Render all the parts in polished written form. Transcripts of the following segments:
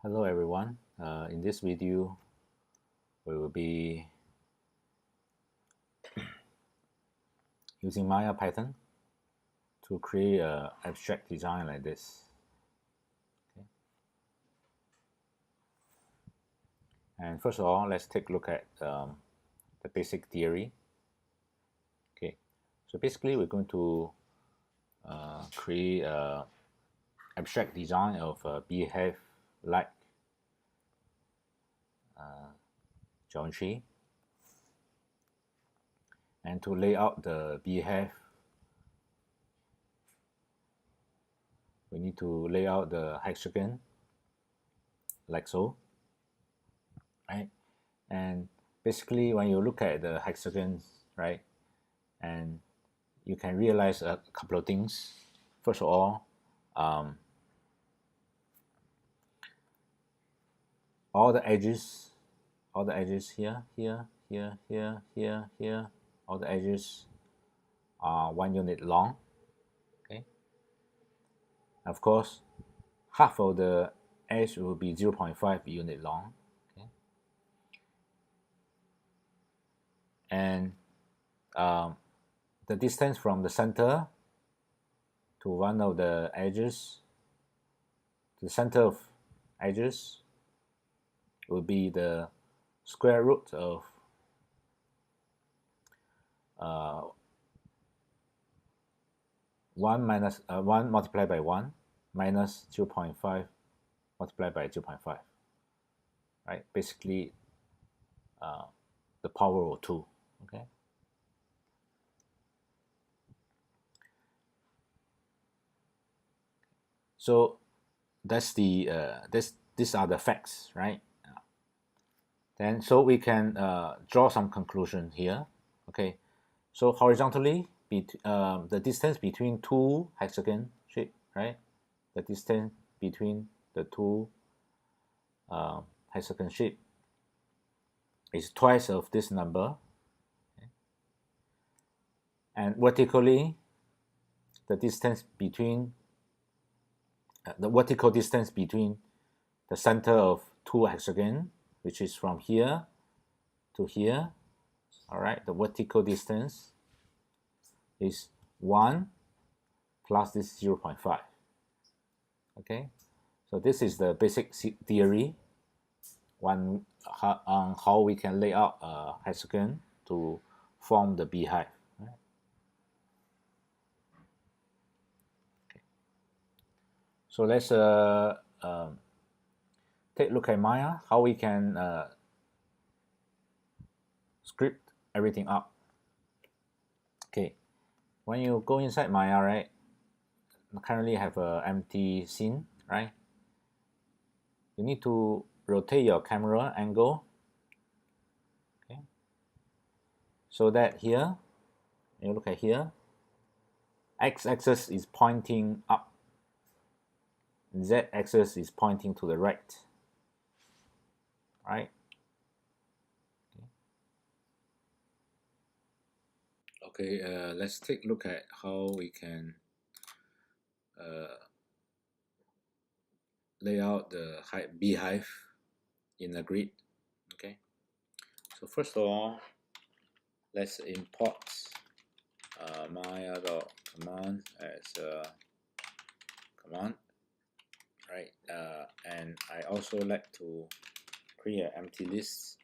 Hello everyone. In this video, we will be using Maya Python to create an abstract design like this. Okay. And first of all, let's take a look at the basic theory. Okay. So basically, we're going to create an abstract design of a Beehive-like geometry. And to lay out the Beehive, we need to lay out the hexagon like so, right? And basically, when you look at the hexagons, right, and you can realize a couple of things. First of all, all the edges here, all the edges are 1 unit long. Okay. Of course, half of the edge will be 0.5 unit long. Okay. And the distance from the center to one of the edges, to the center of edges, will be the square root of 1 multiplied by 1 minus 0.5 multiplied by 0.5, right? Basically, the power of 2. Okay. So that's the these are the facts, right? Then so we can draw some conclusion here. Okay. So horizontally, the distance between two hexagon shape, right? The distance between the two hexagon shape is twice of this number. Okay. And vertically, the distance between the vertical distance between the center of two hexagon, which is from here to here, all right, the vertical distance is 1 plus this 0.5. Okay, so this is the basic theory on how we can lay out a hexagon to form the beehive. Right? Okay. So let's take a look at Maya, how we can script everything up. Okay, when you go inside Maya, right, I currently have an empty scene, right? You need to rotate your camera angle, okay, so that here, you look at here, x-axis is pointing up, z-axis is pointing to the right, right? Okay, let's take a look at how we can lay out the beehive in a grid. Okay, so first of all, let's import maya.command as a command, right? And I also like to create an empty list,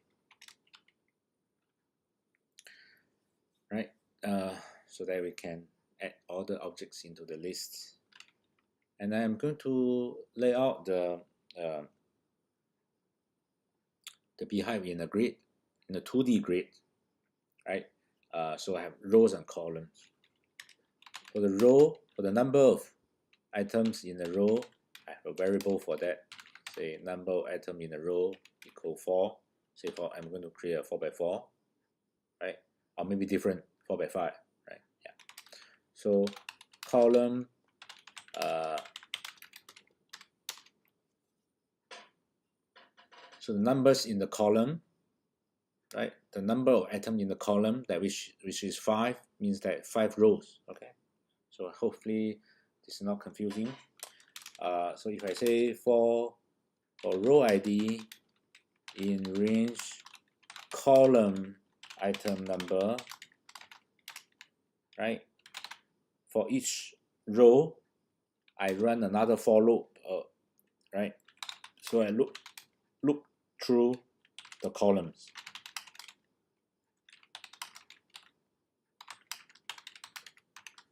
right? So that we can add all the objects into the list. And I'm going to lay out the beehive in a grid, in a 2D grid, right? So I have rows and columns. For the row, for the number of items in a row, I have a variable for that. Say number of items in a row equal 4. Say I'm going to create a 4x4, right? Or maybe different 4x5, right? Yeah. So column so the numbers in the column, right? The number of atoms in the column that which is 5 means that 5 rows. Okay. So hopefully this is not confusing. So if I say 4 for row ID in range column item number, right? For each row, I run another for loop, right? So I look through the columns.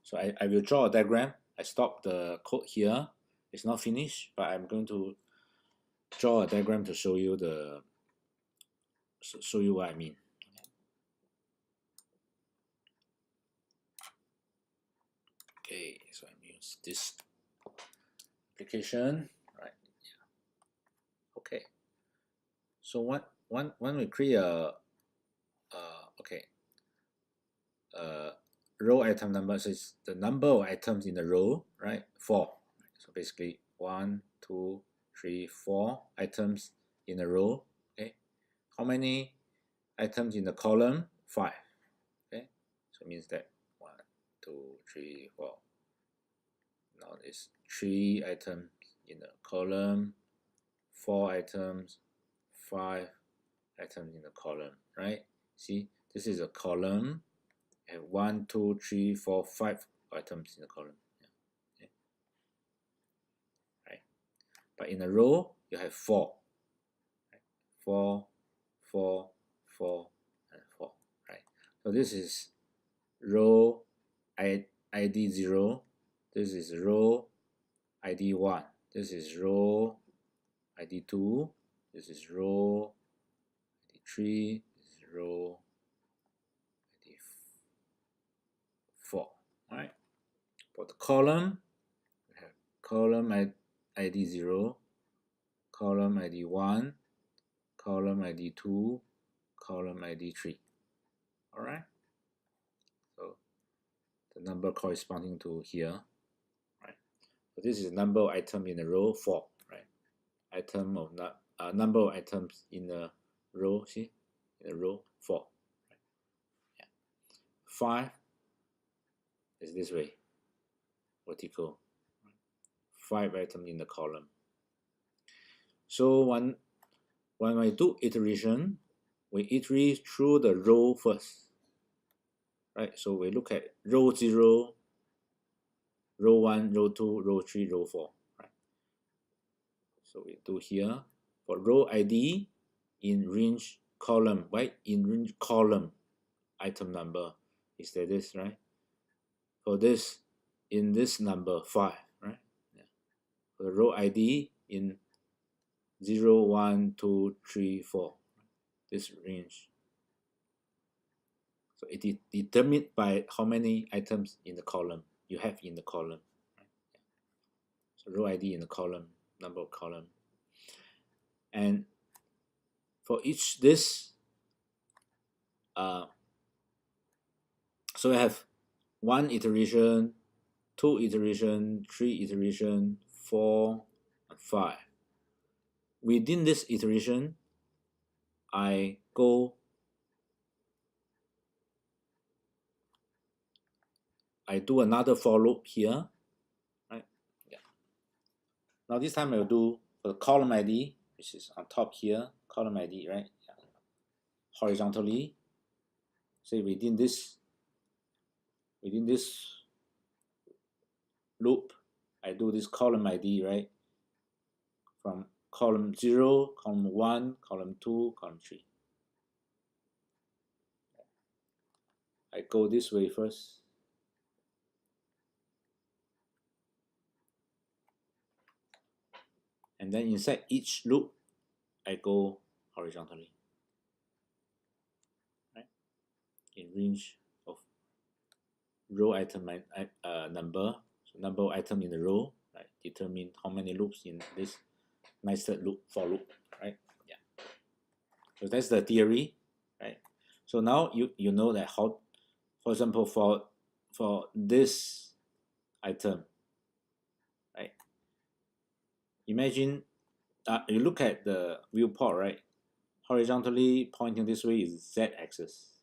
So I will draw a diagram. I stop the code here. It's not finished, but I'm going to draw a diagram to show you what I mean. Okay, so I use this application, right? Yeah. Okay. So when we create a row item number, so it's the number of items in the row, right? 4. So basically 1, 2, 3, 4 items in a row. Okay. How many items in the column? 5. Okay. So it means that 1, 2, 3, 4. Now it's 3 items in the column, 4 items, 5 items in the column, right? See, this is a column. And 1, 2, 3, 4, 5 items in the column. Yeah. Okay. Right. But in a row, you have 4. Right? 4, 4, 4, and 4. Right. So this is row ID 0. This is row ID 1. This is row ID 2. This is row ID 3. This is row ID 4. Right. For the column, we have column ID 0, column ID 1, column ID 2, column ID 3. Alright? So the number corresponding to here. Right? So this is the number of items in a row 4. Right? Number of items in a row, see? In a row 4. Right? Yeah. 5 is this way. Vertical. 5 items in the column. So when I do iteration, we iterate through the row first. Right? So we look at row 0, row 1, row 2, row 3, row 4. Right? So we do here for row ID in range column, right? In range column item number is that this, right? For this, in this number 5, right? Yeah. For the row ID in 0, 1, 2, 3, 4, this range. So it is determined by how many items in the column you have in the column. Right? So row ID in the column, number of column. And for each this, so I have 1 iteration, 2 iteration, 3 iteration, 4, and 5. Within this iteration, I do another for loop here, right? Yeah. Now this time I'll do for the column ID, which is on top here, column ID, right? Yeah. Horizontally. Say within this loop, I do this column ID, right? From column 0, column 1, column 2, column 3. I go this way first. And then inside each loop, I go horizontally. Right? In range of row item number, so number of item in the row, right? Determine how many loops in this nested loop for loop, right? Yeah. So that's the theory, right? So now you know that how, for example, for this item, right? Imagine you look at the viewport, right? Horizontally pointing this way is z-axis.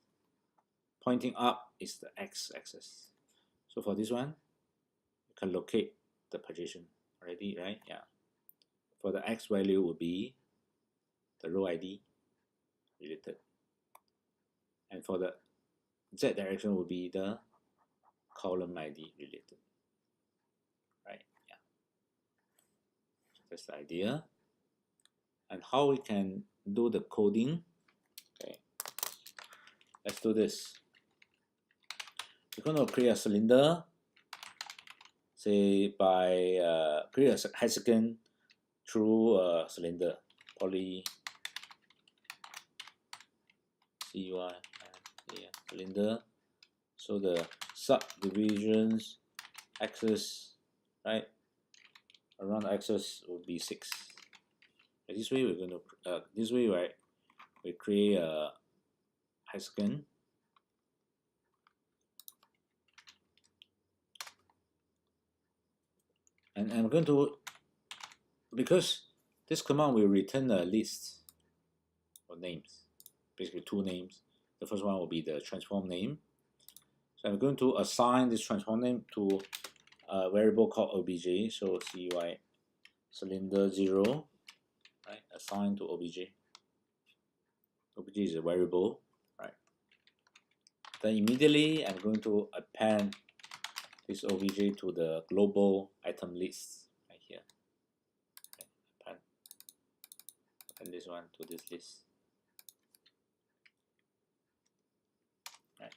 Pointing up is the x-axis. So for this one, you can locate the position already, right? Yeah. for the X value will be the row ID related. And for the Z direction will be the column ID related. Right? Yeah. That's the idea. And how we can do the coding. Okay. Let's do this. We're going to create a cylinder, say by create a hexagon through a cylinder, poly CUI cylinder. So the subdivisions axis, right, around the axis will be 6. This way we're going to this way, right, we create a hexagon. And I'm going to, because this command will return a list of names, basically 2 names. The first one will be the transform name. So I'm going to assign this transform name to a variable called obj. So CUI cylinder 0, right, assigned to obj. Obj is a variable, right? Then immediately I'm going to append this obj to the global item list right here. Okay. Append this one to this list. Right.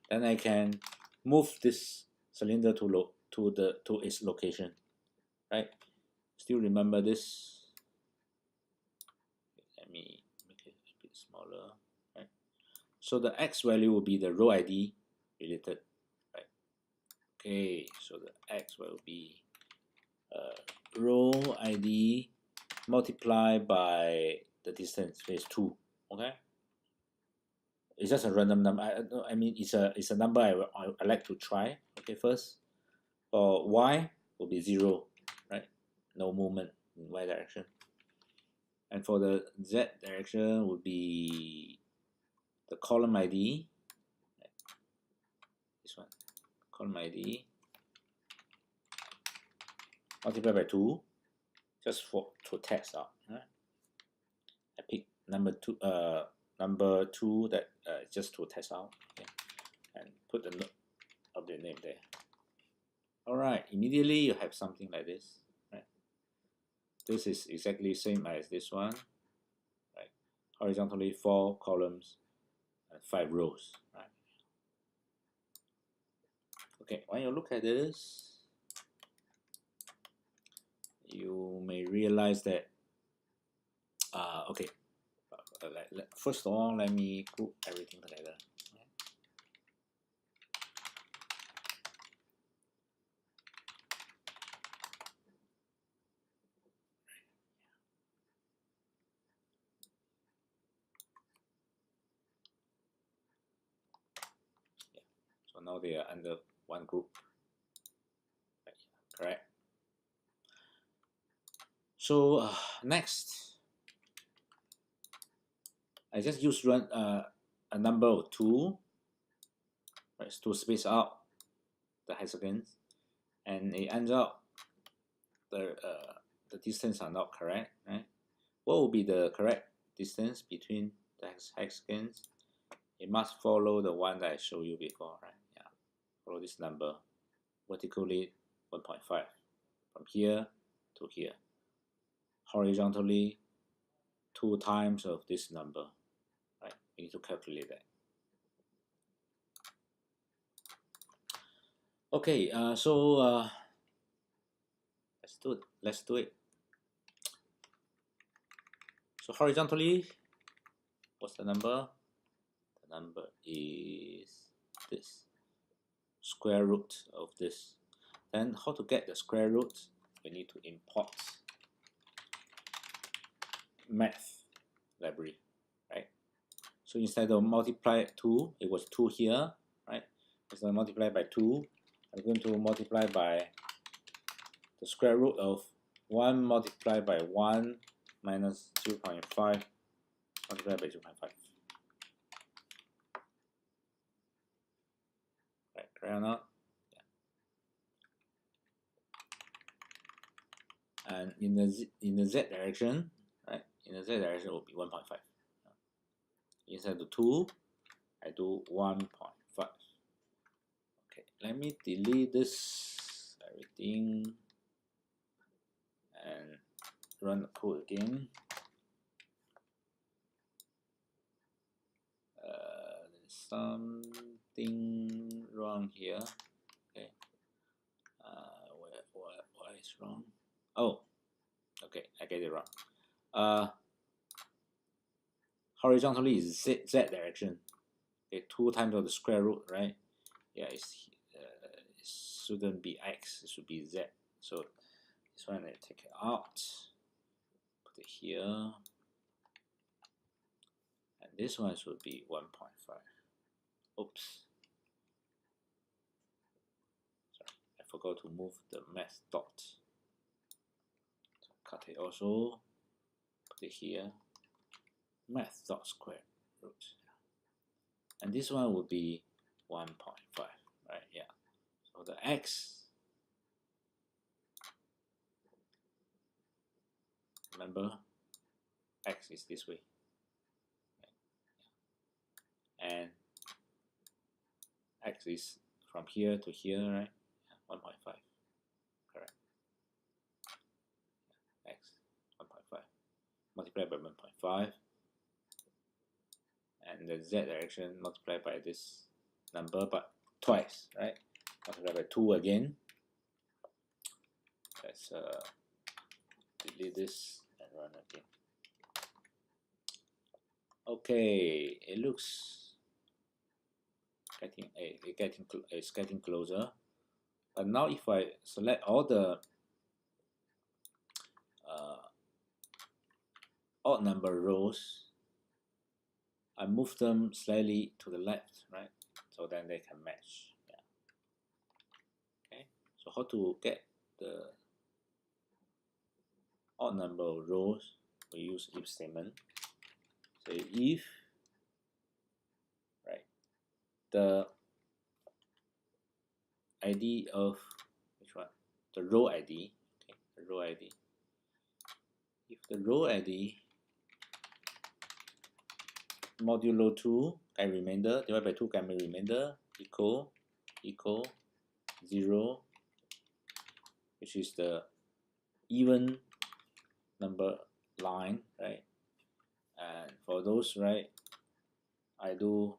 Then I can move this cylinder to its location. Right? Still remember this? Let me make it a bit smaller. Right? So the X value will be the row ID related. Right? Okay, so the X will be row ID multiplied by the distance, which is 2. Okay, it's just a random number. I mean, it's a number I like to try. Okay, first for Y will be 0, right? No movement in Y direction. And for the Z direction would be the column ID. This one, column ID multiplied by 2, just to test out. Right? I pick number 2. Number 2 that just to test out. Okay? And put the note of the name there. All right. Immediately you have something like this. Right? This is exactly same as this one. Right? Horizontally 4 columns and 5 rows. Right? Okay. When you look at this, you may realize that okay. First of all, let me group everything together. So now they are under one group. Correct. So next, I just use a number of 2, right, to space out the hexagons, and it ends up the distance are not correct. Right? What will be the correct distance between the hexagons? It must follow the one that I showed you before, right? Yeah, follow this number vertically 1.5 from here to here. Horizontally 2 times of this number, right? You need to calculate that. Okay, so let's do it. So horizontally, what's the number? The number is this, square root of this. Then how to get the square root? We need to import math library, right? So instead of multiply 2, it was 2 here, right? Instead of multiply by 2, I'm going to multiply by the square root of 1 multiplied by 1 minus 0.5 multiplied by 0.5. Right, correct or not? Yeah. and in the z direction, right? In the z direction will be 1.5. Inside the 2, I do 1.5. Okay, let me delete this everything and run the code again. There's something wrong here. Okay, why is wrong? Oh, okay, I get it wrong. Horizontally is z direction. Okay, 2 times of the square root, right? Yeah, it shouldn't be x, it should be z. So this one I take it out, put it here, and this one should be 1.5. Oops. Sorry, I forgot to move the math dot. So cut it also, put it here, math dot square root. And this one would be 1.5, right? Yeah. So the x, remember, x is this way. And x is from here to here, right? 1.5, correct. X 1.5 multiplied by 1.5, and the z direction multiplied by this number, but twice, right? Multiplied by 2 again. Let's delete this and run again. Okay, it looks it's getting closer. But now if I select all the odd number rows, I move them slightly to the left, right? So then they can match. Yeah. Okay. So how to get the odd number of rows? We use if statement. So if, right, the ID of which one? The row ID. Okay, the row ID. If the row ID modulo 2 get remainder divided by 2 get remainder equal 0, which is the even number line, right? And for those, right, I do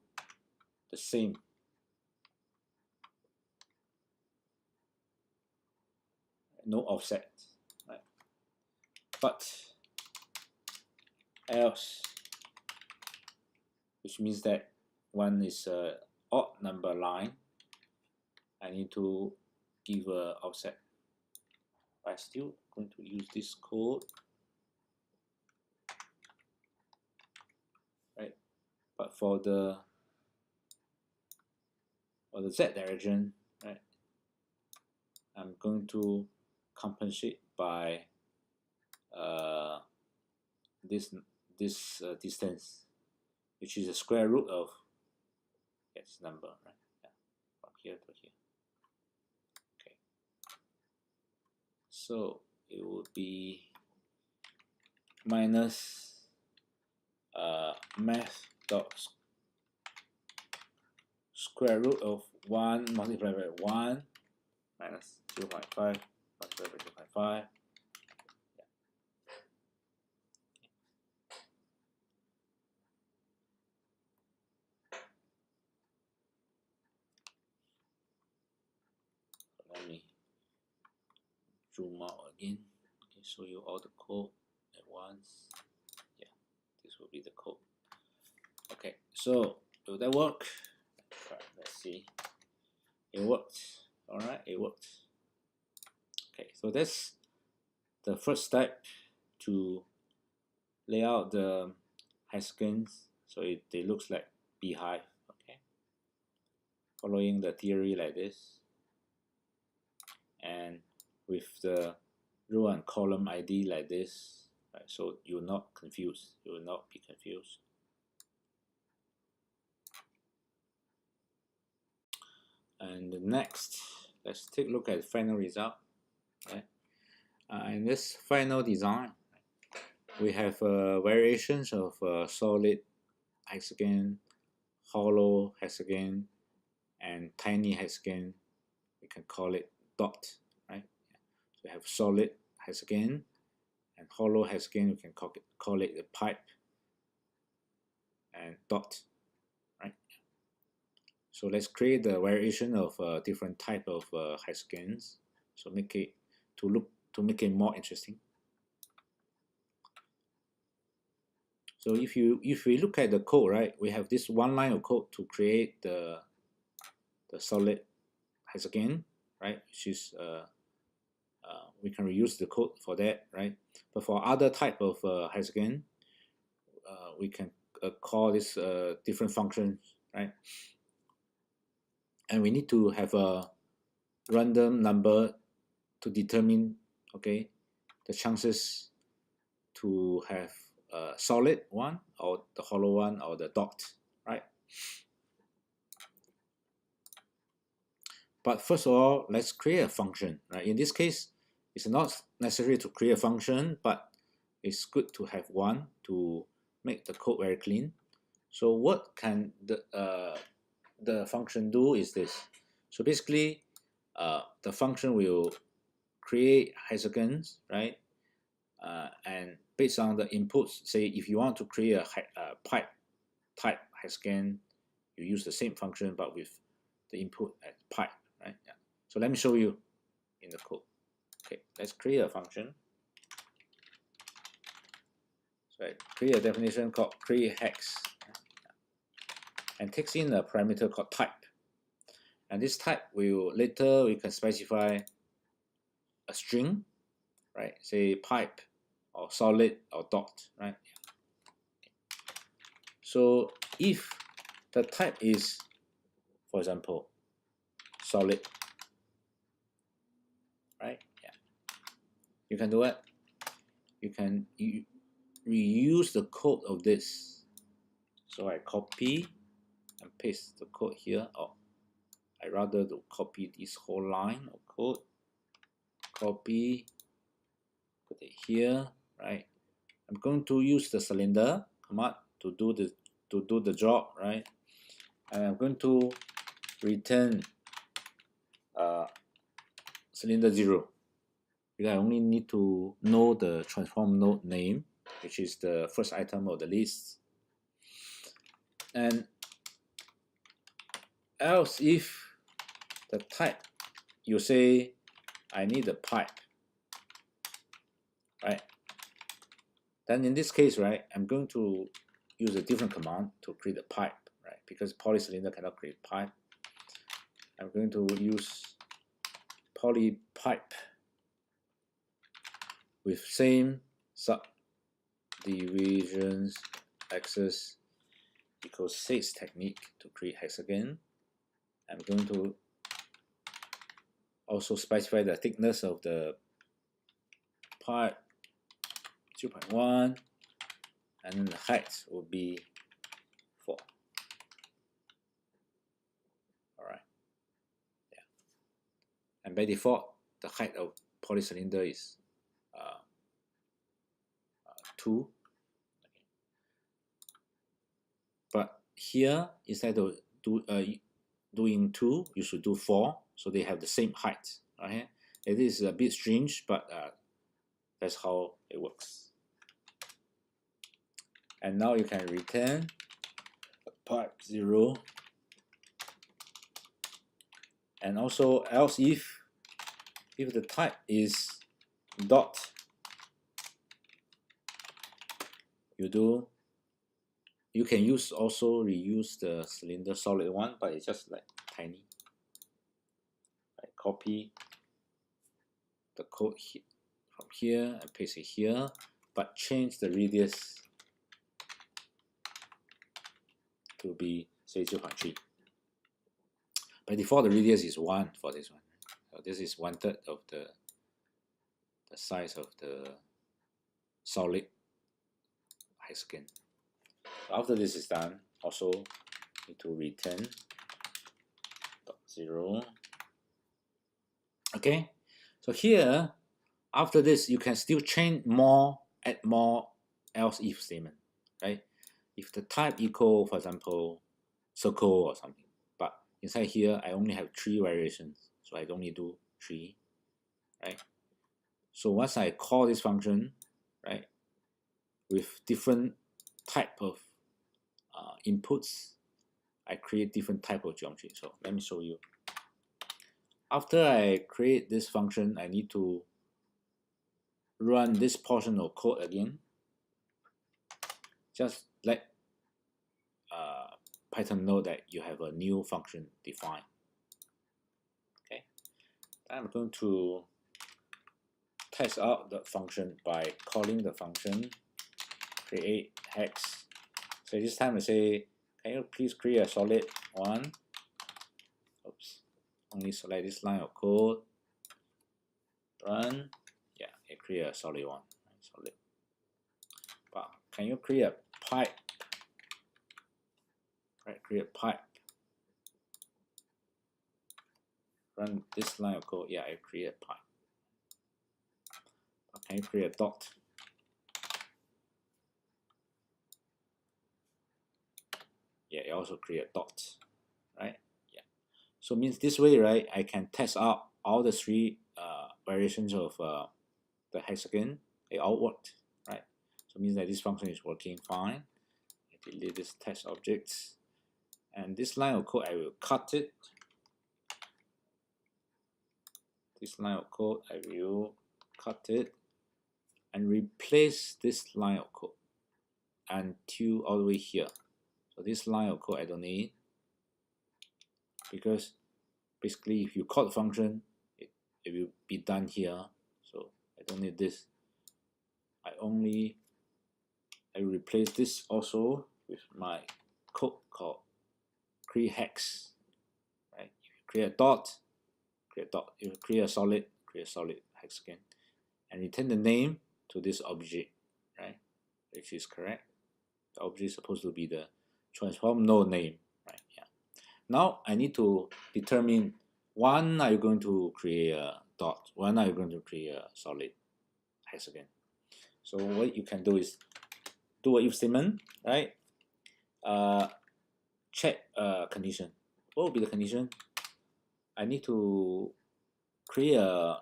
the same. No offset, right? But else, which means that one is a odd number line, I need to give a offset. I'm still going to use this code, right? But for the z direction, right, I'm going to compensate by this distance, which is the square root of its number, right? Yeah, from here to here. Okay, so it would be minus math dot square root of 1 multiplied by 1 minus 0.5 multiplied by 0.5. Let me zoom out again. Okay, show you all the code at once. Yeah, this will be the code. Okay, so will that work? Right, let's see. It worked. All right, it worked. Okay, so that's the first step to lay out the hexagons so they looks like beehive. Okay, following the theory like this, and with the row and column ID like this, right? So you're not confused. You will not be confused. And next, let's take a look at the final result. Right? In this final design, we have variations of solid hexagon, hollow hexagon, and tiny hexagon. We can call it dot, right? So we have solid hexagon and hollow hexagon. We can call it a pipe and dot, right? So let's create the variation of different type of hexagons. So make it to make it more interesting. So if we look at the code, right, we have this one line of code to create the solid hexagon, right, which is we can reuse the code for that, right? But for other type of hexagon, we can call this different functions, right? And we need to have a random number to determine, okay, the chances to have a solid one or the hollow one or the dot, right? But first of all, let's create a function, right? In this case, it's not necessary to create a function, but it's good to have one to make the code very clean. So what can the function do is this. So basically, the function will create hexagons, right? And based on the inputs, say if you want to create a pipe type hexagon, you use the same function but with the input as pipe, right? Yeah. So let me show you in the code. Okay, let's create a function. So I create a definition called create hex, and takes in a parameter called type. And this type will later we can specify a string, right? Say pipe or solid or dot, right? So if the type is, for example, solid, right? Yeah. You can do it. You can reuse the code of this. So I copy and paste the code here. Or I rather to copy this whole line of code. Copy, put it here, right? I'm going to use the cylinder command to do the job, right? And I'm going to return cylinder 0 because I only need to know the transform node name, which is the first item of the list. And else if the type, you say I need a pipe, right? Then in this case, right, I'm going to use a different command to create a pipe, right? Because polycylinder cannot create pipe. I'm going to use polypipe with same subdivisions access equals 6 technique to create hexagon. I'm going to also specify the thickness of the pipe 0.1, and then the height will be 4. Alright. Yeah. And by default, the height of polycylinder is 2. Okay. But here, instead of doing 2, you should do 4, so they have the same height. Right? It is a bit strange, but that's how it works. And now you can return pipe 0, and also else if the type is dot, you can reuse the cylinder solid one, but it's just like tiny. Right? Copy the code from here and paste it here, but change the radius to be say 0.3. By default, the radius is 1 for this one. So this is 1/3 of the size of the solid hexagon. So after this is done, also need to return .0. Okay, so here After this, you can still chain more, add more else if statement, right? If the type equal, for example, circle or something, but inside here I only have 3 variations, so I don't need to do 3, right? So once I call this function, right, with different type of inputs, I create different type of geometry. So let me show you. After I create this function, I need to run this portion of code again. Just let Python know that you have a new function defined. Okay, I'm going to test out the function by calling the function create hex. So this time I say, can you please create a solid one? Oops, only select this line of code. Run. Yeah, it create a solid one. Solid. But can you create a pipe? Right, create a pipe. Run this line of code. Yeah, I create a pipe. But can you create a dot? Yeah, it also create a dot. Right? Yeah. So means this way, right? I can test out all the 3 variations of the hexagon. They all worked, right? So it means that this function is working fine. I delete this test objects, and this line of code I will cut it. This line of code I will cut it and replace this line of code until all the way here. So this line of code I don't need, because basically if you call the function, it will be done here. So I don't need this. I replace this also with my code called create hex. Right? If you create a dot, create a dot. If you create a solid hexagon, and return the name to this object, right? Which is correct. The object is supposed to be the transform node name, right? Yeah. Now I need to determine when are you going to create a dot, when are you going to create a solid hexagon. So what you can do is do a if statement, right? Check condition. What will be the condition? I need to create a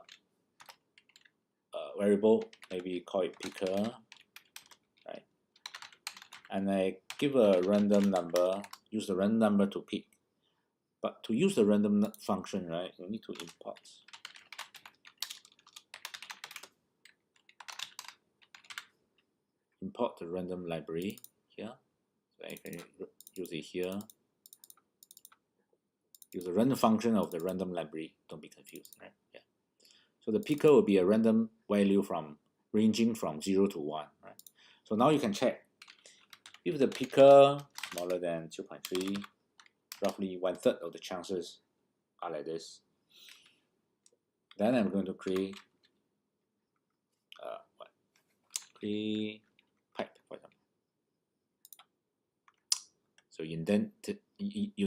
variable, maybe call it picker, right? And I give a random number, use the random number to pick. But to use the random function, right, you need to import the random library here. So I can use it here. Use the random function of the random library. Don't be confused, right? Yeah. So the picker will be a random value from ranging from 0 to 1, right? So now you can check if the picker smaller than 0.3, roughly 1/3 of the chances are like this. Then I'm going to create create pipe, for example. So you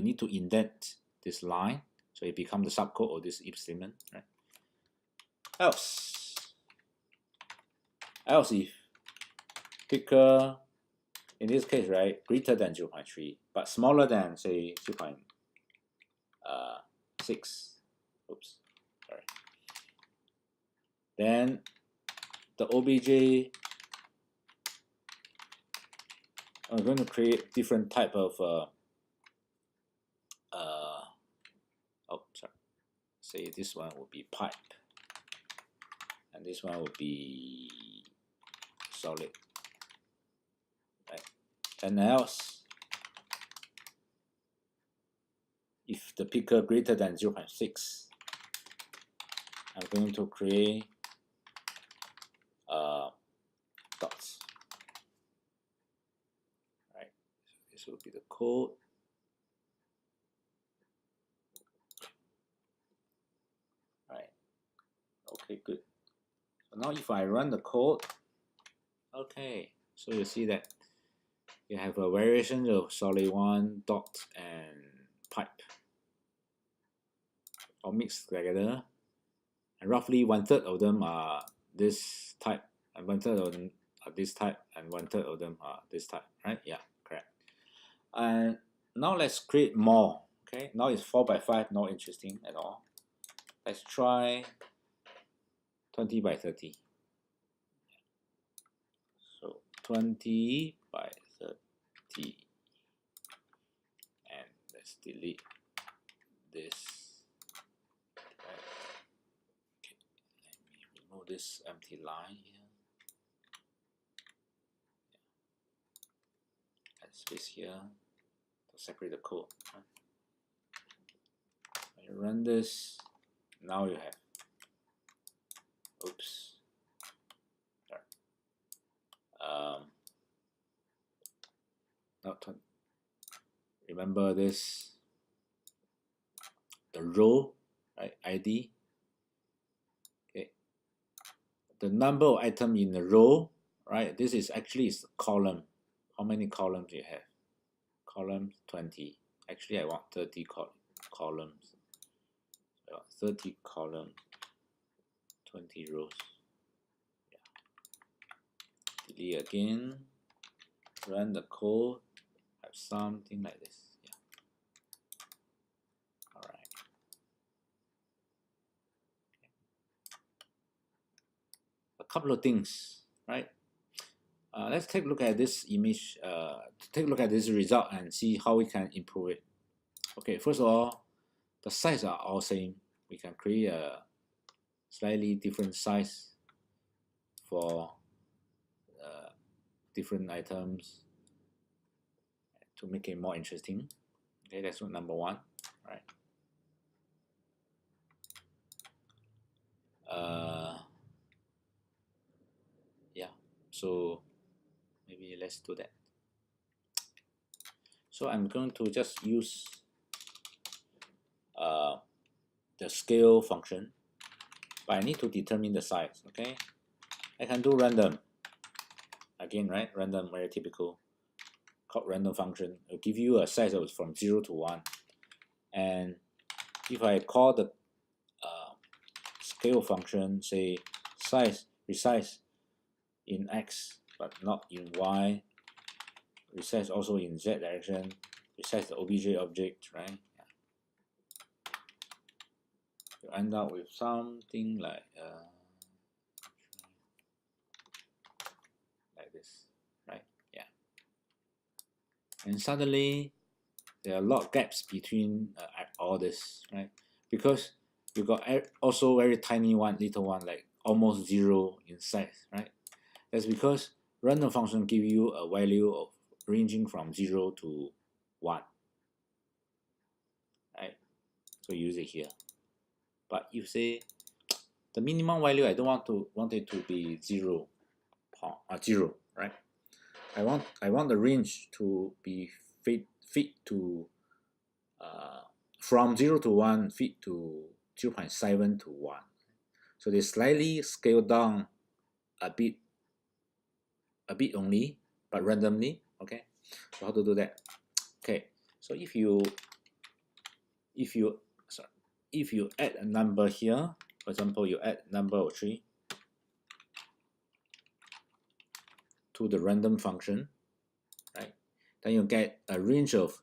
need to indent this line so it becomes the subcode of this if statement, right? Else if picker, in this case, right, greater than 0.3 but smaller than, say, 0.6. Oops, sorry. Then the OBJ, I'm going to create different type of say this one will be pipe, and this one will be solid, right? And else, if the picker greater than 0.6, I'm going to create dots. Right, this will be the code. Right. Okay, good. So now if I run the code, okay, so you see that you have a variation of solid one, dot, and pipe, all mixed together, and roughly 1/3 of them are this type, and 1/3 of them are this type, and 1/3 of them are this type, right? Yeah, correct. And now let's create more. Okay, now it's 4 by 5, not interesting at all. Let's try 20 by 30. So 20 by 30, and let's delete this. Right. Okay, let me remove this empty line here. Add space here to separate the code. Right? When you run this, now you have, oops. Not 20. Remember this, the row, right? ID. Okay, the number of items in the row, right? This is actually is column. How many columns you have? Column 20. Actually, I want 30 columns. I want 30 columns, 20 rows. Yeah. Delete again. Run the code. Have something like this. Yeah. All right. Okay. A couple of things, right? Let's take a look at this image, take a look at this result and see how we can improve it. Okay, first of all, the size are all same. We can create a slightly different size for different items to make it more interesting. Okay, that's number one, right? Yeah, so maybe let's do that. So I'm going to just use the scale function, but I need to determine the size. Okay, I can do random again, right? Random, very typical. Called random function. It'll give you a size of from 0 to 1, and if I call the scale function, say size, resize in x but not in y, resize also in z direction, resize the obj object, right? You end up with something like this, right? Yeah. And suddenly there are a lot of gaps between all this, right? Because you got also very tiny one, little one, like almost 0 in size, right? That's because random function give you a value of ranging from 0 to 1, right? So use it here. But you say the minimum value, I don't want it to be 0, 0, right? I want the range to be fit to from 0 to 1 fit to 0.7 to 1. So they slightly scale down a bit only, but randomly. Okay, so how to do that? Okay, so if you add a number here, for example, you add number of 3 to the random function, right? Then you get a range of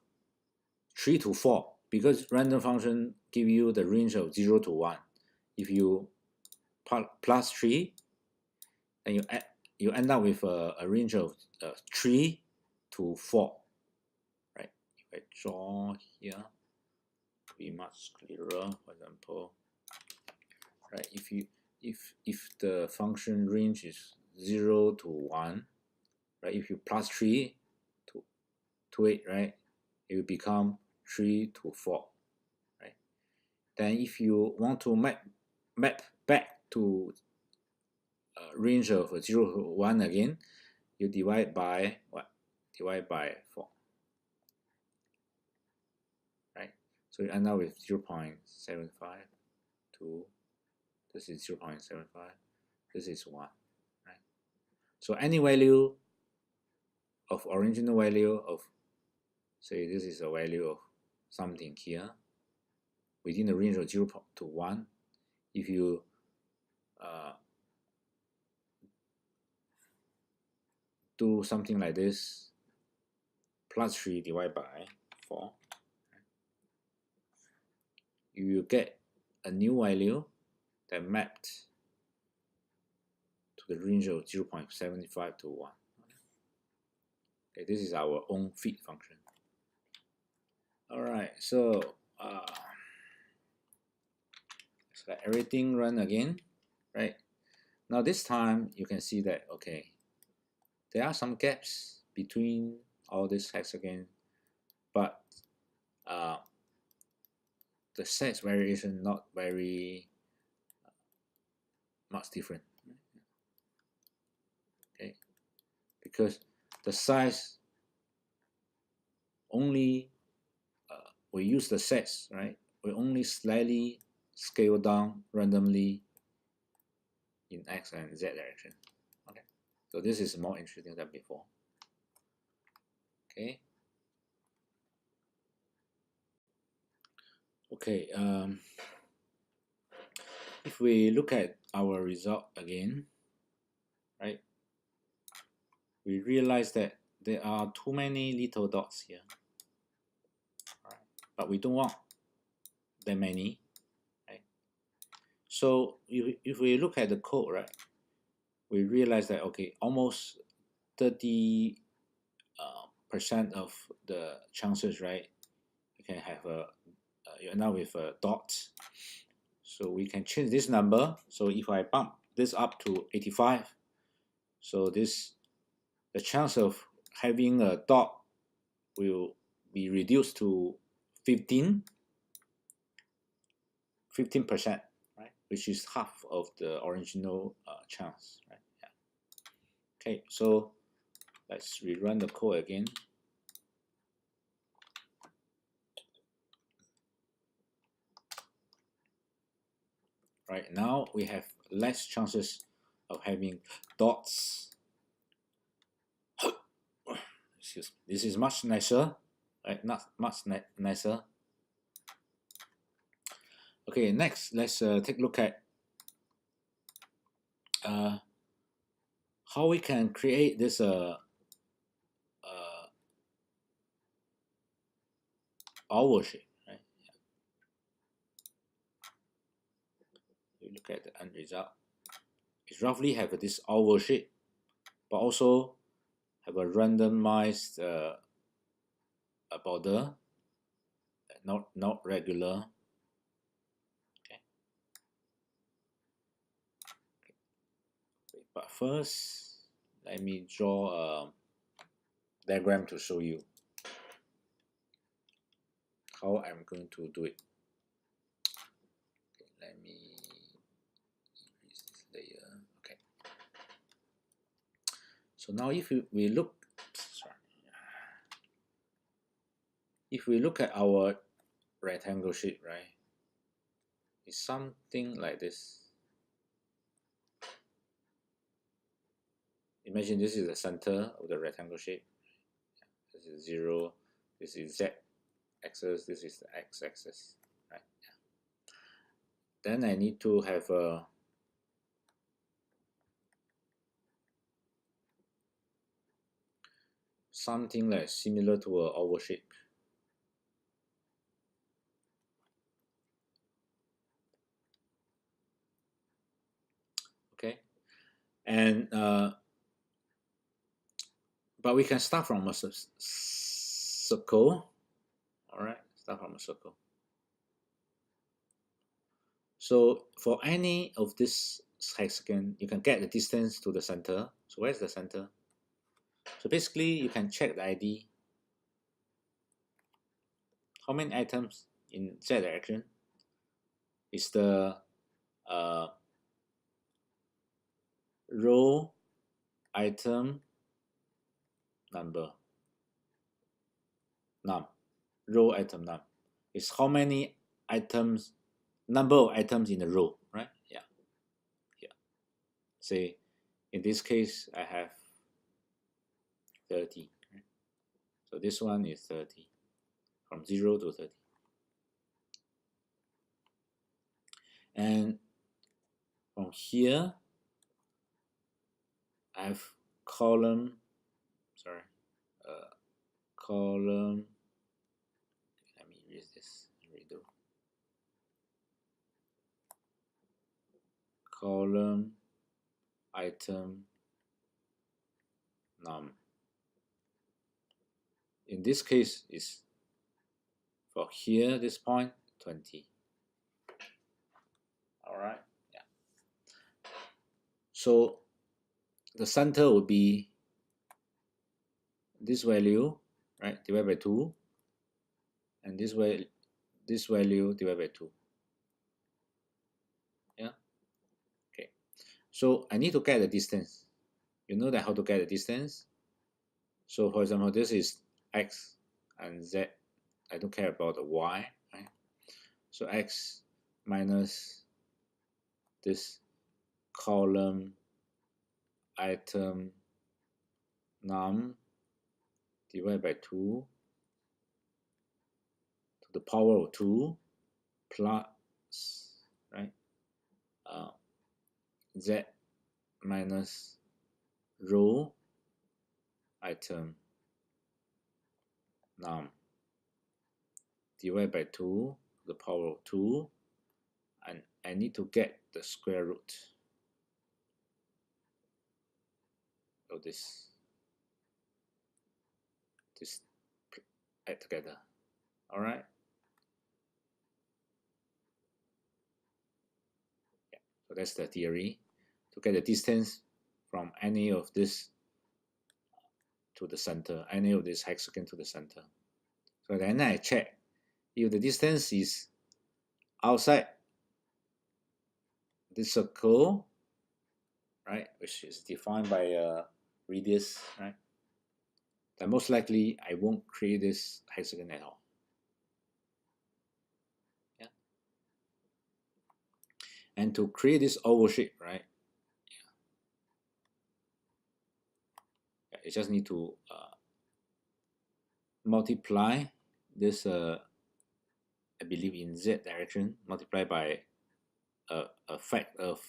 3 to 4, because random function give you the range of 0 to 1. If you plus 3, then you end up with a range of 3 to 4, right? If I draw here, to be much clearer, for example, right? If the function range is 0 to 1, right? If you plus 3 to it, right? It will become 3 to 4, right? Then if you want to map back to a range of 0 to 1 again, you divide by what? Divide by 4, right? So you end up with 0.75 to, this is 0.75, this is 1, right? So any value of original value of, say this is a value of something here within the range of 0 to 1, if you do something like this, plus 3 divided by 4, you will get a new value that mapped to the range of 0.75 to 1. Okay, this is our own fit function. Alright, so let everything run again, right? Now this time you can see that, okay, there are some gaps between all this hexagon, but the size variation not very much different. Okay, because the size only we use the sets, right? We only slightly scale down randomly in x and z direction. Okay, so this is more interesting than before. Okay. Okay. If we look at our result again, right? We realize that there are too many little dots here, right? But we don't want that many, right? So if we look at the code, right, we realize that, okay, almost 30% of the chances, right, you can have you end up with a dot. So we can change this number. So if I bump this up to 85, so the chance of having a dot will be reduced to 15%, right? Which is half of the original chance, right? Yeah. Okay, so let's rerun the code again. Right, now we have less chances of having dots. This is much nicer, right? Not much nicer. Okay, next let's take a look at how we can create this oval shape, right? You look at the end result. It roughly have this oval shape, but also have a randomized border, not regular. Okay. But first, let me draw a diagram to show you how I'm going to do it. Okay, let me increase this layer. Okay. So now if we look, if we look at our rectangle shape, right, it's something like this. Imagine this is the center of the rectangle shape. This is 0, this is z axis, this is the x axis, right? Then I need to have a something like similar to an oval shape. Okay, and but we can start from a circle. All right, start from a circle. So for any of this hexagon, you can get the distance to the center. So where's the center? So basically, you can check the ID. How many items in z direction is the row item number num. Row item num is how many items, number of items in the row, right? Yeah. Say in this case I have 30, right? So this one is 30, from 0 to 30. And from here I have column sorry, column, let me erase this and redo. Column item num. In this case is for here, this point 20. All right, yeah. So the center would be this value, right, divided by 2, and this value divided by 2. Yeah. Okay. So I need to get the distance. You know that how to get the distance. So for example, this is x and z. I don't care about the y, right? So x minus this column item num divided by 2 to the power of 2 plus, right, z minus row item num divided by 2 to the power of 2, and I need to get the square root of this add together. All right. Yeah. So that's the theory, to get the distance from any of this to the center, any of this hexagon to the center. So then I check if the distance is outside this circle, right, which is defined by a radius, right, then most likely I won't create this hexagon at all. Yeah. And to create this oval shape, right, yeah, you just need to multiply this, I believe in z direction, multiply by a fact of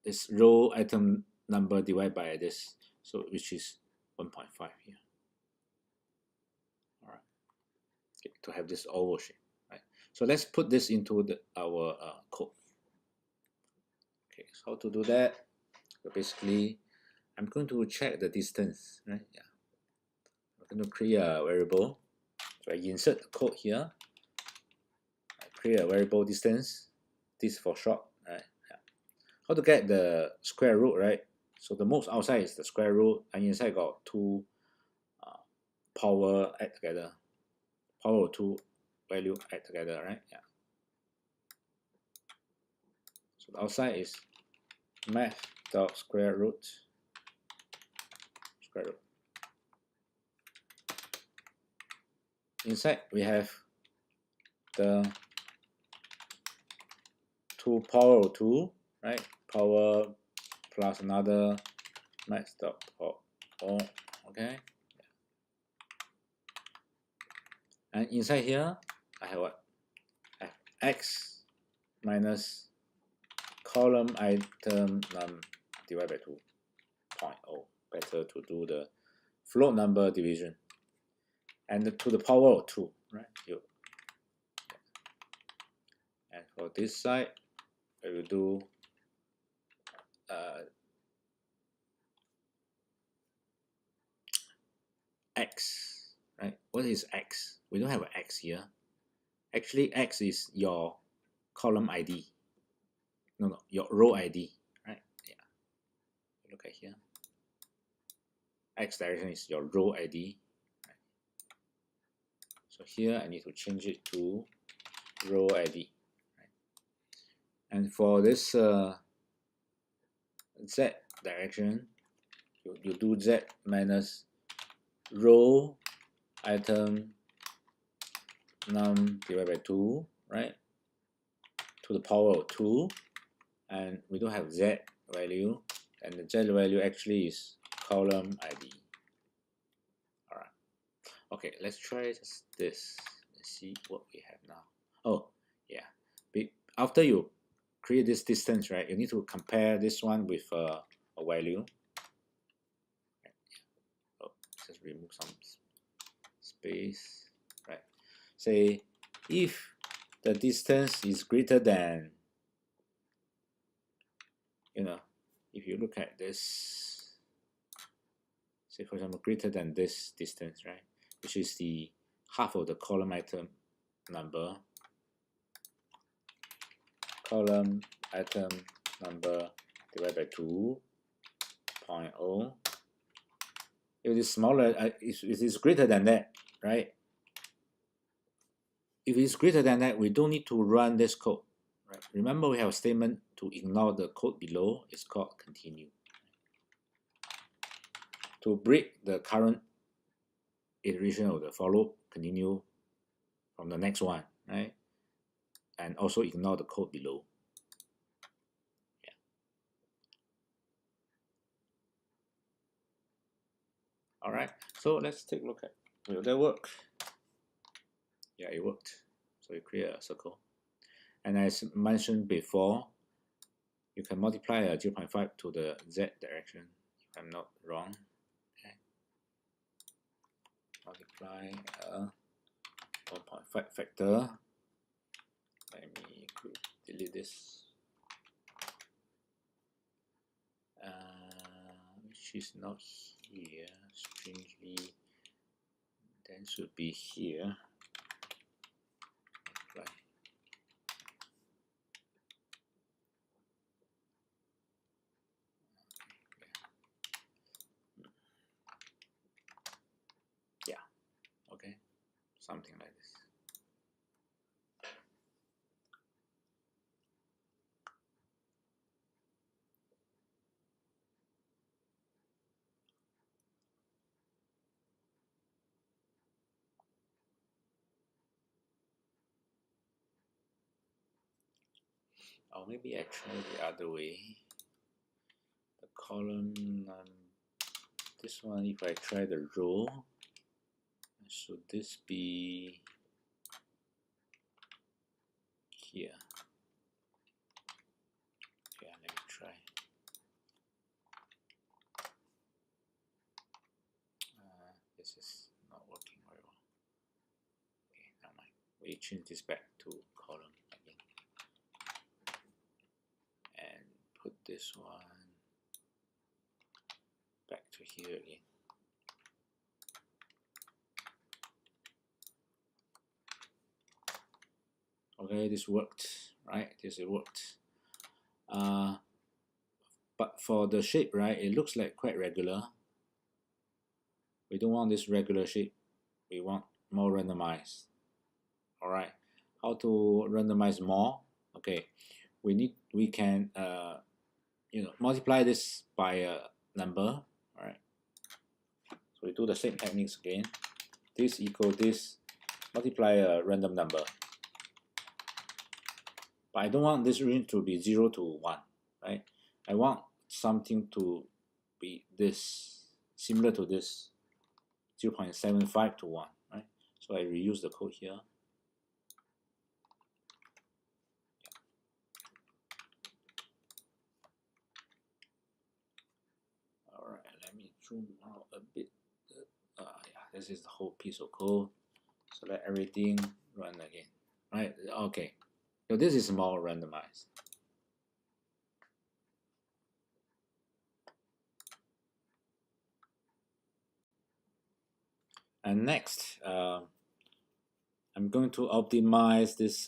this row item number divided by this, so which is 1.5 here. All right, okay, to have this oval shape, right? So let's put this into our code. Okay, so how to do that? So basically, I'm going to check the distance, right? Yeah, I'm going to create a variable. So I insert the code here. I create a variable distance. This for short, right? Yeah. How to get the square root, right? So the most outside is the square root, and inside got 2 power add together. Power of 2 value add together, right? Yeah. So the outside is math dot square root. Inside we have the 2 power of 2, right? Power plus another math dot power. Okay. And inside here, I have what? I have x minus column item num divided by 2.0. Better to do the float number division. And to the power of 2, right? And for this side, I will do x, right? What is x? We don't have an x here. Actually, x is your column ID. No, your row ID, right? Yeah. Look at here. X direction is your row ID. Right? So here I need to change it to row ID. Right? And for this z direction, you do z minus row item num divided by 2, right? To the power of 2, and we don't have z value, and the z value actually is column ID. All right. Okay, let's try just this. Let's see what we have now. Oh, yeah. After you create this distance, right, you need to compare this one with a value. just remove some space, right? Say if the distance is greater than, if you look at this, say for example, greater than this distance, right, which is the half of the column item number, column item number divided by 2.0. If it is smaller, if it is greater than that, right? If it's greater than that, we don't need to run this code. Right? Remember, we have a statement to ignore the code below. It's called continue. To break the current iteration of the for loop, continue from the next one, right? And also ignore the code below. Yeah. All right. So let's take a look at, will that work? Yeah, it worked. So you create a circle. And as mentioned before, you can multiply a 0.5 to the z direction, if I'm not wrong. Okay. Multiply a 1.5 factor. Let me delete this. Which is not here, strangely. Then should be here. Right. Yeah. Okay. Something like this. Or maybe I try the other way. The column, this one, if I try the row, should this be here? Yeah, let me try. This is not working very well. Okay, never mind. We change this back to column again. And put this one back to here again. Okay, this worked, right? This worked. But for the shape, right, it looks like quite regular. We don't want this regular shape. We want more randomized. All right. How to randomize more? Okay, we can multiply this by a number. All right. So we do the same techniques again. This equal this, multiply a random number. But I don't want this range to be 0 to 1, right? I want something to be this, similar to this, 0.75 to 1, right? So I reuse the code here. All right, let me zoom out a bit. Yeah, this is the whole piece of code. Select everything, run again, right? Okay, so this is more randomized. And next, I'm going to optimize this.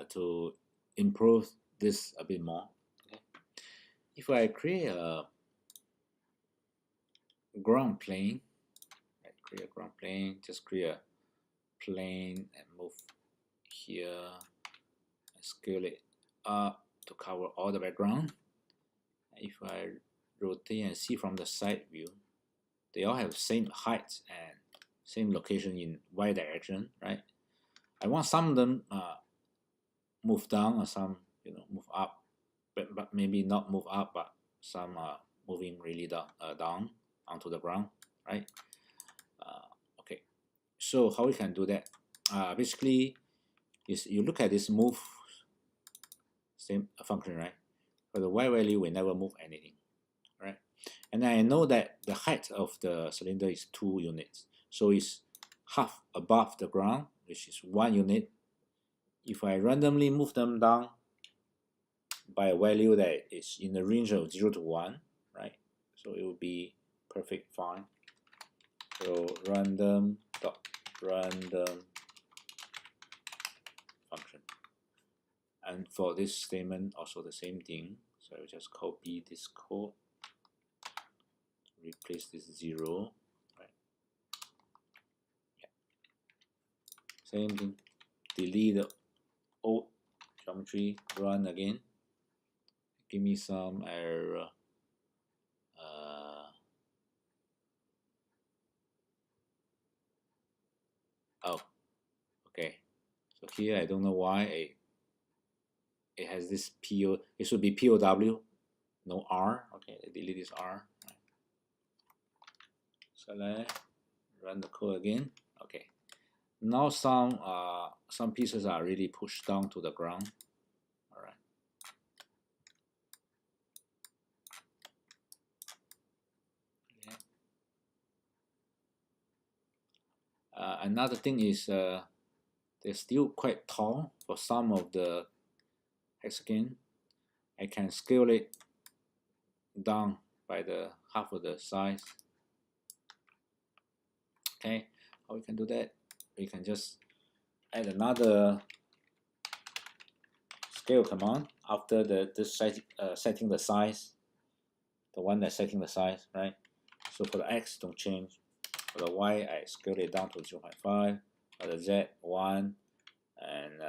To improve this a bit more. Okay. If I create a ground plane, just create a plane and move here, and scale it up to cover all the background. If I rotate and see from the side view, they all have same height and same location in y direction, right? I want some of them move down, or some move up, but maybe not move up, but some moving really down onto the ground, right? Okay, so how we can do that? Basically, is you look at this move same function, right? For the y value, we never move anything, right? And I know that the height of the cylinder is 2 units, so it's half above the ground, which is 1 unit. If I randomly move them down by a value that is in the range of 0 to 1, right? So it will be perfect fine. So random function. And for this statement, also the same thing. So I will just copy this code, replace this 0, right? Yeah. Same thing. Delete the old geometry, run again. Give me some error. Oh, okay. So here I don't know why it has this PO. It should be POW, no R. Okay, I delete this R. Right. Select, run the code again. Okay. Now some pieces are really pushed down to the ground. All right. Okay. Another thing is they're still quite tall for some of the hexagon. I can scale it down by the half of the size. Okay, how we can do that? We can just add another scale command after this setting the size, the one that's setting the size, right? So for the x, don't change. For the y, I scale it down to 0.5. For the z, 1, and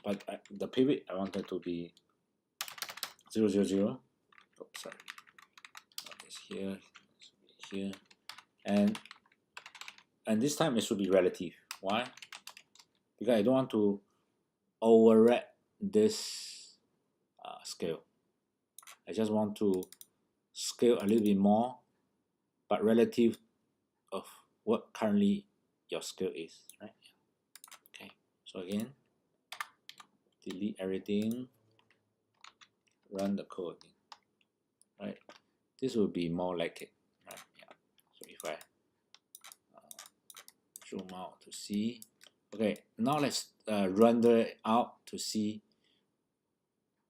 but the pivot I want it to be 0, 0, 0. Oh, sorry. It's here, here, and this time it should be relative. Why? Because I don't want to override this scale. I just want to scale a little bit more, but relative of what currently your scale is, right? Okay, so again, delete everything, run the code again, right? This will be more like it, right? Yeah. So if I zoom out to see, okay, now let's render it out to see,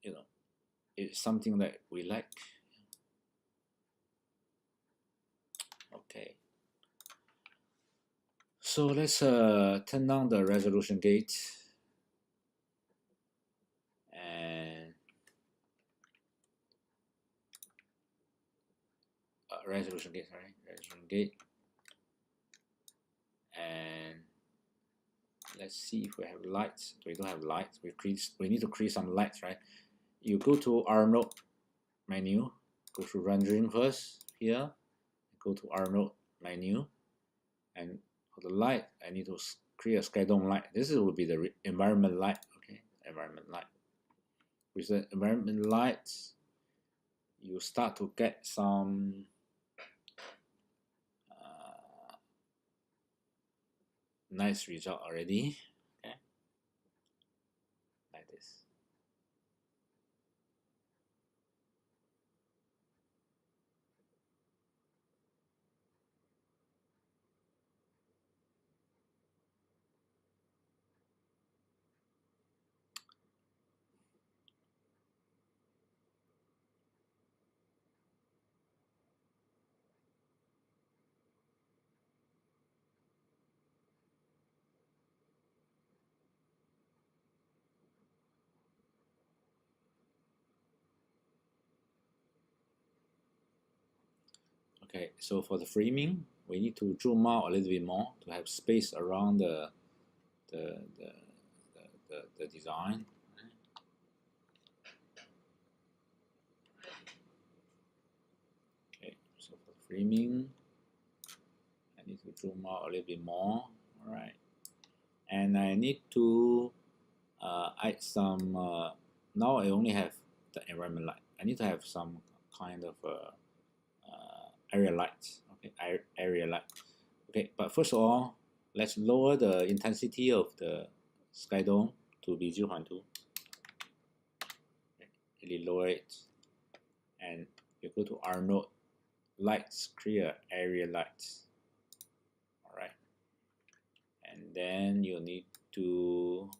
you know, it's something that we like. Okay. So let's turn down the resolution gate and resolution gate, and let's see if we have lights. We don't have lights. We need to create some lights, right? You go to R node menu, go to rendering first here, go to R node menu, and for the light, I need to create a sky dome light. This will be the environment light, okay? Environment light. With the environment lights, you start to get some nice result already, okay? Like this. Okay, so for the framing, we need to zoom out a little bit more to have space around the design. Okay, so for framing, I need to zoom out a little bit more. All right, and I need to add some. Now I only have the environment light. I need to have some kind of area lights. Okay, area light. Okay, but first of all, let's lower the intensity of the sky dome to be 0.2. Okay. really lower it, and you go to R node, lights, clear area lights. All right, and then you need to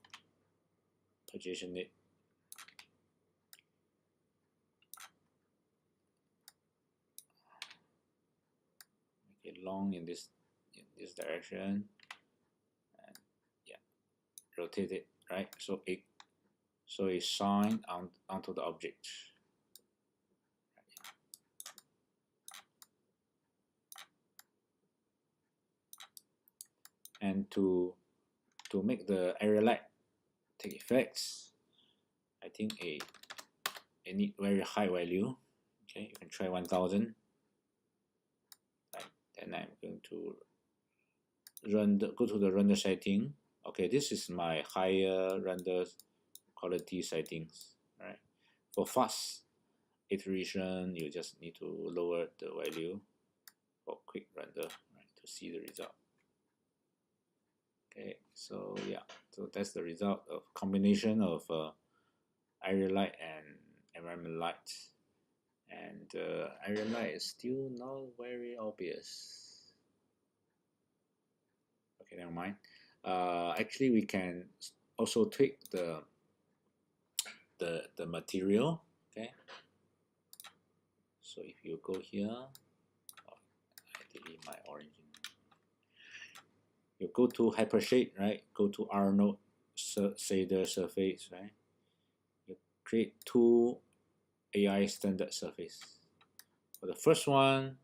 position it. Make it long in this direction, and yeah, rotate it, right? So it's signed onto the object. And to make the area light take effects, I think it need very high value. Okay, you can try 1000. Right. Then I'm going to go to the render setting. Okay, this is my higher render quality settings. Right. For fast iteration, you just need to lower the value for quick render, right, to see the result. Okay, so yeah, so that's the result of combination of area light and environment light. And area light is still not very obvious. Okay, never mind. Actually, we can also tweak the material. Okay, so if you go here, oh, I delete my origin. You go to hypershade, right? Go to R node, shader surface, right? You create two AI standard surface. For the first one,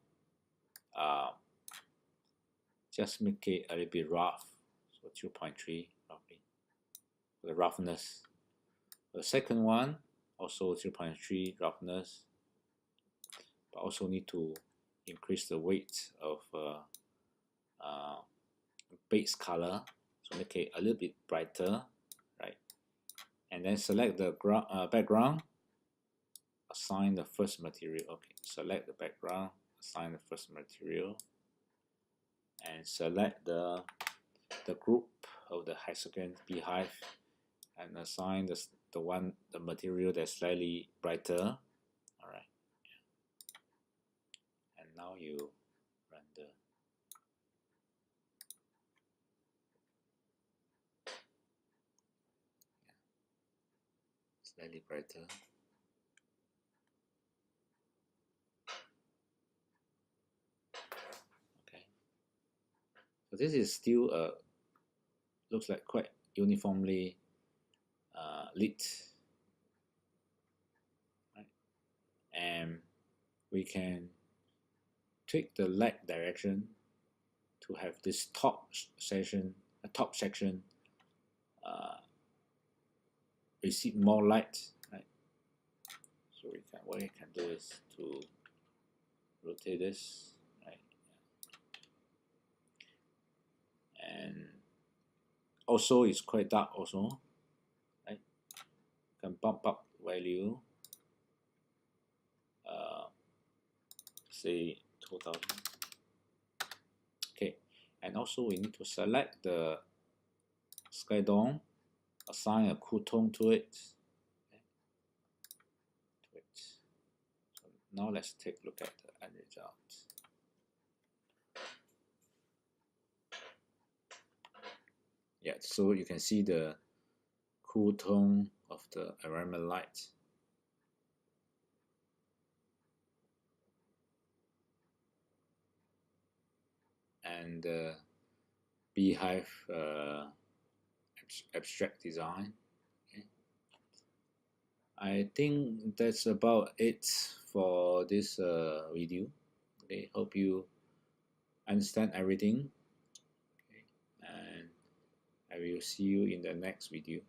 just make it a little bit rough, so 2.3 roughly for the roughness. For the second one, also 0.3 roughness, but also need to increase the weight of base color, so make it a little bit brighter, right? And then select the background, assign the first material. Okay, select the background, assign the first material, and select the group of the hexagon beehive, and assign the material that's slightly brighter. All right, and now you render. Slightly brighter. Okay, so this is still looks like quite uniformly lit, right? And we can tweak the light direction to have this top section receive more light, right? So what we can do is to rotate this, right? And also it's quite dark also, right? Can bump up value, say 2000. Okay, and also we need to select the sky dome, assign a cool tone to it. Okay. So now let's take a look at the end result. Yeah, so you can see the cool tone of the environment light. And Beehive abstract design. Okay. I think that's about it for this video. Okay, hope you understand everything. Okay. And I will see you in the next video.